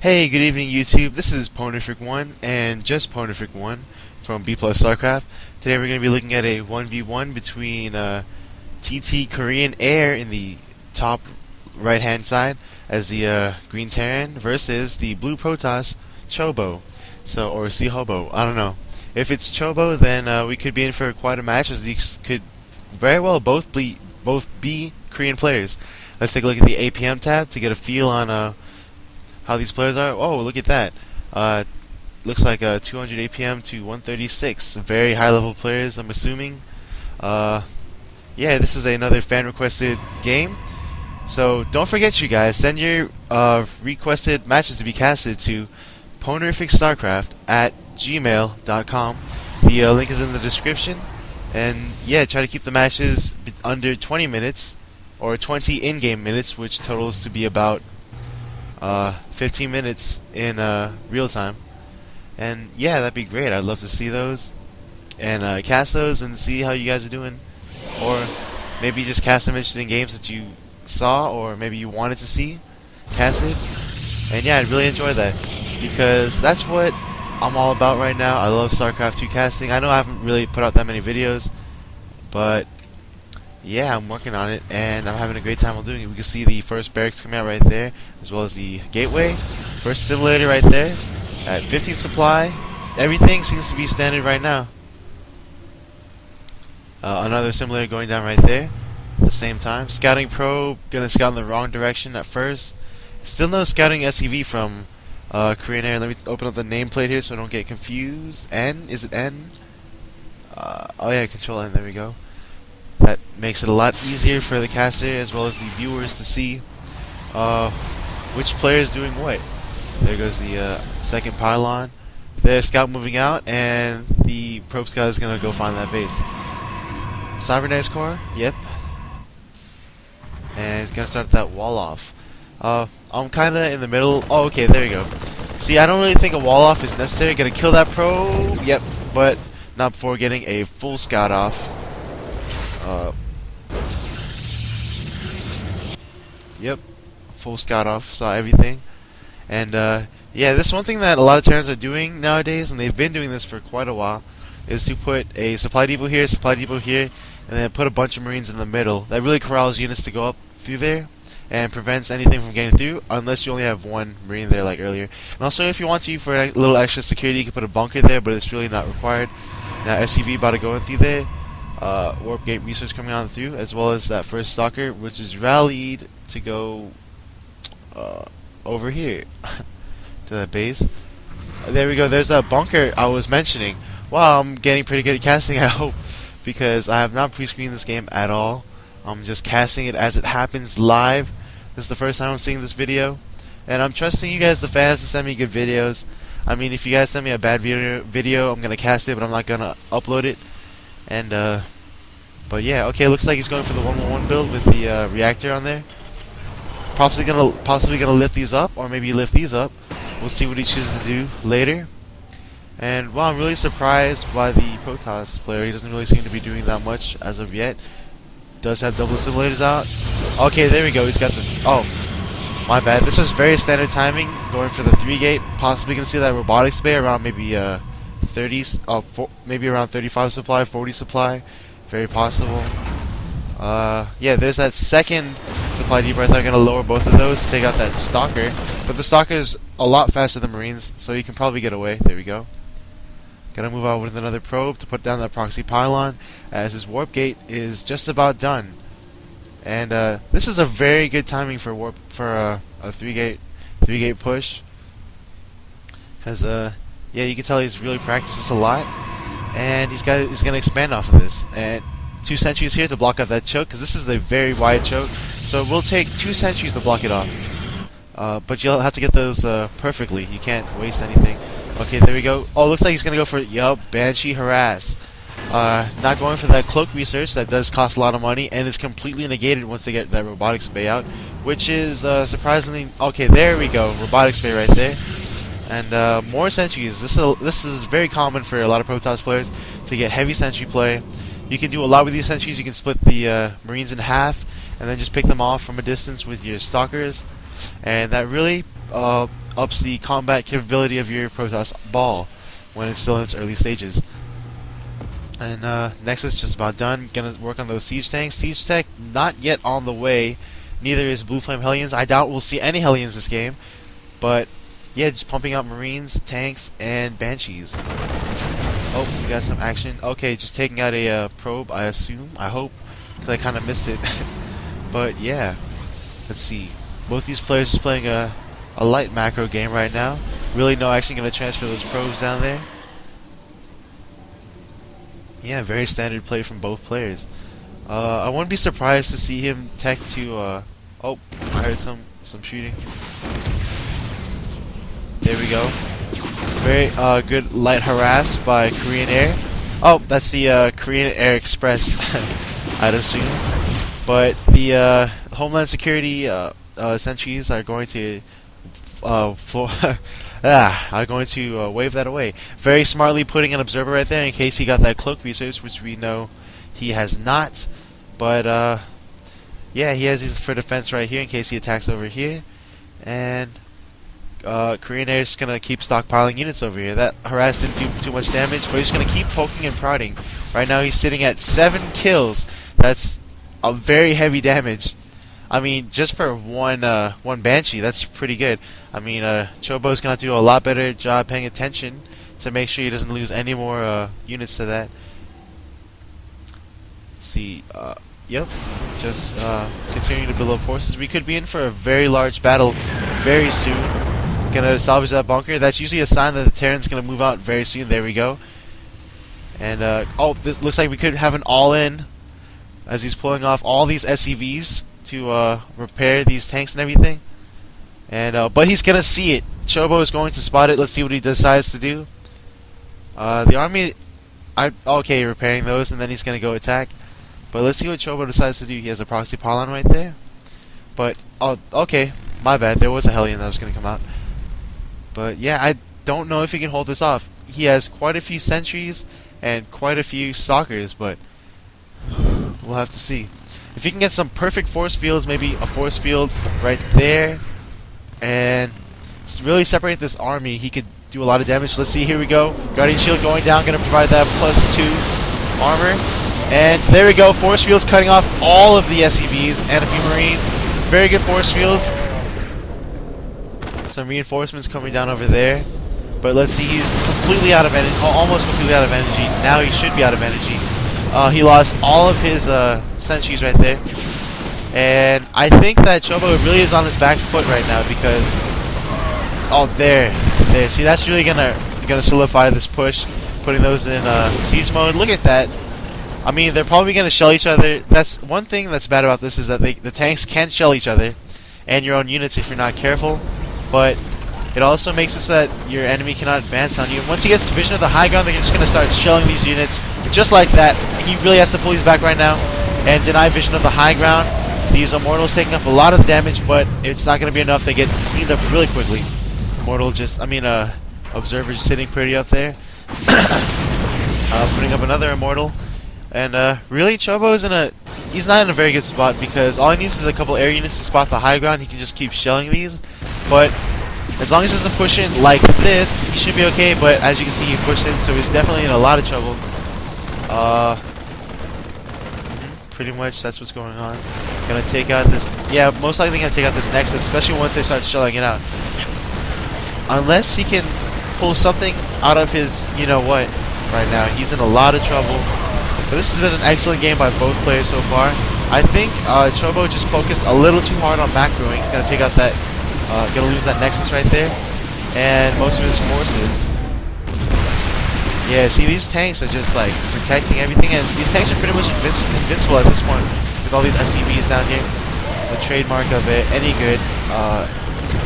Hey, good evening YouTube. This is PwnerifficOne and just PwnerifficOne from B Plus StarCraft. Today we're going to be looking at a 1v1 between ttKoreanAir in the top right hand side as the green Terran versus the blue Protoss cHoBo. Or cHoBo. I don't know. If it's cHoBo, then we could be in for quite a match, as these could very well both be Korean players. Let's take a look at the APM tab to get a feel on how these players are. Oh, look at that. Looks like 200 APM to 136. Very high level players, I'm assuming. Yeah, this is another fan requested game. So don't forget, you guys, send your requested matches to be casted to PwnerifficStarCraft@gmail.com. The link is in the description. And yeah, try to keep the matches under 20 minutes, or 20 in-game minutes, which totals to be about 15 minutes in real time. And yeah, that'd be great. I'd love to see those and cast those and see how you guys are doing, or maybe just cast some interesting games that you saw or maybe you wanted to see casted. And yeah, I'd really enjoy that, because that's what I'm all about right now. I love StarCraft 2 casting. I know I haven't really put out that many videos, but yeah, I'm working on it, and I'm having a great time while doing it. We can see the first barracks coming out right there, as well as the gateway. First simulator right there, at 15 supply. Everything seems to be standard right now. Another simulator going down right there at the same time. Scouting probe, gonna scout in the wrong direction at first. Still no scouting SCV from KoreanAir. Let me open up the nameplate here so I don't get confused. N? Is it N? Oh yeah, Control N, there we go. That makes it a lot easier for the caster as well as the viewers to see which player is doing what. There goes the second pylon. There's scout moving out, and the probe scout is going to go find that base. Cybernetics core, yep. And it's going to start that wall off. I'm kind of in the middle. Oh, okay, there we go. See, I don't really think a wall off is necessary. Going to kill that probe, yep, but not before getting a full scout off. Yep, full scout off, saw everything. And yeah, this is one thing that a lot of Terrans are doing nowadays, and they've been doing this for quite a while, is to put a supply depot here, and then put a bunch of Marines in the middle. That really corrals units to go up through there and prevents anything from getting through, unless you only have one Marine there like earlier. And also, if you want to, for a little extra security, you can put a bunker there, but it's really not required. Now SCV about to go in through there. Warp gate research coming on through, as well as that first stalker, which is rallied to go over here to the base. There we go. There's that bunker I was mentioning. Wow, I'm getting pretty good at casting, I hope, because I have not pre-screened this game at all. I'm just casting it as it happens live. This is the first time I'm seeing this video, and I'm trusting you guys, the fans, to send me good videos. I mean, if you guys send me a bad video, I'm gonna cast it, but I'm not gonna upload it. And but yeah, okay, looks like he's going for the 1-1-1 build with the reactor on there. Possibly gonna lift these up, or maybe lift these up. We'll see what he chooses to do later. And well, I'm really surprised by the Protoss player. He doesn't really seem to be doing that much as of yet. Does have double simulators out. Okay, there we go. He's got the. Oh, my bad. This was very standard timing, going for the 3-gate. Possibly gonna see that robotics bay around maybe 30s, maybe around 35 supply, 40 supply, very possible. Yeah, there's that second supply depot. I thought I'm gonna lower both of those, take out that stalker, but the stalker is a lot faster than Marines, so you can probably get away. There we go. Gonna move out with another probe to put down that proxy pylon, as his warp gate is just about done. And this is a very good timing for a 3-gate push, because yeah, you can tell he's really practiced this a lot, and he's gonna expand off of this. And 2 sentries here to block off that choke, because this is a very wide choke, so it will take 2 sentries to block it off. But you'll have to get those perfectly. You can't waste anything. Okay, there we go. Oh, looks like he's gonna go for Banshee Harass. Not going for that cloak research. That does cost a lot of money, and is completely negated once they get that robotics bay out, which is surprisingly okay. There we go, robotics bay right there. And more sentries. This is very common for a lot of Protoss players to get heavy sentry play. You can do a lot with these sentries. You can split the Marines in half, and then just pick them off from a distance with your stalkers, and that really ups the combat capability of your Protoss ball when it's still in its early stages. And Nexus just about done. Gonna work on those siege tanks. Siege tech not yet on the way. Neither is Blue Flame Hellions. I doubt we'll see any Hellions this game. But yeah, just pumping out Marines, tanks, and Banshees. Oh, we got some action. Okay, just taking out a probe, I assume. I hope. Because I kind of missed it. But yeah. Let's see. Both these players just playing a light macro game right now. Really no action going to transfer those probes down there. Yeah, very standard play from both players. I wouldn't be surprised to see him tech to, oh, I heard some shooting. There we go. Very good light harass by KoreanAir. Oh, that's the Korean Air Express, I'd assume. But the Homeland Security sentries are going to are going to wave that away. Very smartly putting an observer right there in case he got that cloak research, which we know he has not. But yeah, he has these for defense right here in case he attacks over here. And KoreanAir is going to keep stockpiling units over here. That harass didn't do too much damage, but he's going to keep poking and prodding. Right now he's sitting at 7 kills. That's a very heavy damage. I mean, just for one Banshee, that's pretty good. I mean, cHoBo's gonna have to do a lot better job paying attention to make sure he doesn't lose any more units to that. Let's see, yep, just continuing to build up forces. We could be in for a very large battle very soon. Gonna salvage that bunker. That's usually a sign that the Terran's gonna move out very soon. There we go. And oh, this looks like we could have an all-in as he's pulling off all these SCVs to repair these tanks and everything. And but he's gonna see it. cHoBo is going to spot it. Let's see what he decides to do. The army, okay, repairing those, and then he's gonna go attack. But let's see what cHoBo decides to do. He has a proxy pylon right there. But oh, okay, my bad. There was a Hellion that was gonna come out. But yeah, I don't know if he can hold this off. He has quite a few sentries and quite a few stalkers, but we'll have to see. If he can get some perfect force fields, maybe a force field right there, and really separate this army, he could do a lot of damage. Let's see, here we go. Guardian Shield going down, going to provide that +2 armor. And there we go, force fields cutting off all of the SCVs and a few Marines. Very good force fields. Some reinforcements coming down over there. But let's see, he's completely out of energy, almost completely out of energy. Now he should be out of energy. He lost all of his sentries right there. And I think that cHoBo really is on his back foot right now because... oh, there. See, that's really gonna solidify this push. Putting those in siege mode. Look at that. I mean, they're probably gonna shell each other. That's one thing that's bad about this is that the tanks can shell each other and your own units if you're not careful. But it also makes it so that your enemy cannot advance on you. Once he gets vision of the high ground, they're just gonna start shelling these units. Just like that, he really has to pull these back right now and deny vision of the high ground. These Immortals taking up a lot of damage, but it's not going to be enough. They get cleaned up really quickly. Observer's sitting pretty up there. Putting up another Immortal. And really, cHoBo's he's not in a very good spot because all he needs is a couple air units to spot the high ground. He can just keep shelling these. But as long as he doesn't push in like this, he should be okay. But as you can see, he pushed in, so he's definitely in a lot of trouble. Pretty much that's what's going on. Gonna take out this, yeah, most likely gonna take out this Nexus, especially once they start shelling it out. Unless he can pull something out of his, you know what, right now. He's in a lot of trouble. But this has been an excellent game by both players so far. I think cHoBo just focused a little too hard on macroing. He's gonna take out that, gonna lose that Nexus right there, and most of his forces. Yeah, see, these tanks are just like protecting everything, and these tanks are pretty much invincible at this point with all these SCVs down here. The trademark of any good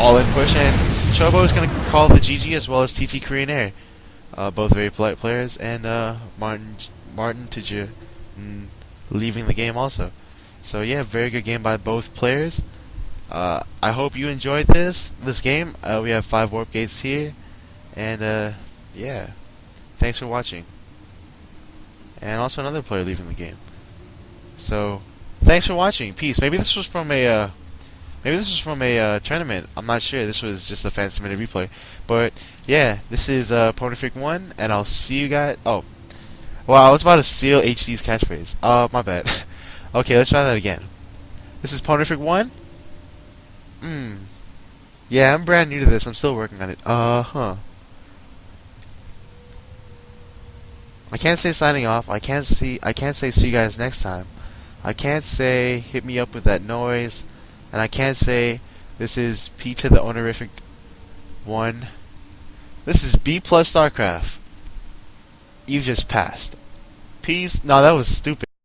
all-in push, and cHoBo is going to call the GG as well as ttKoreanAir. Both very polite players, and Martin Tj leaving the game also. So yeah, very good game by both players. I hope you enjoyed this game. We have 5 warp gates here, and yeah. Thanks for watching. And also another player leaving the game. So, thanks for watching. Peace. Maybe this was from a Maybe this was from a tournament. I'm not sure. This was just a fan submitted replay. But yeah, this is PwnerifficOne, and I'll see you guys. Oh, well, I was about to steal HD's catchphrase. My bad. Okay, let's try that again. This is PwnerifficOne. Yeah, I'm brand new to this. I'm still working on it. I can't say signing off. I can't say see you guys next time. I can't say hit me up with that noise. And I can't say this is P to the honorific 1. This is B plus StarCraft. You've just passed. Peace. No, that was stupid.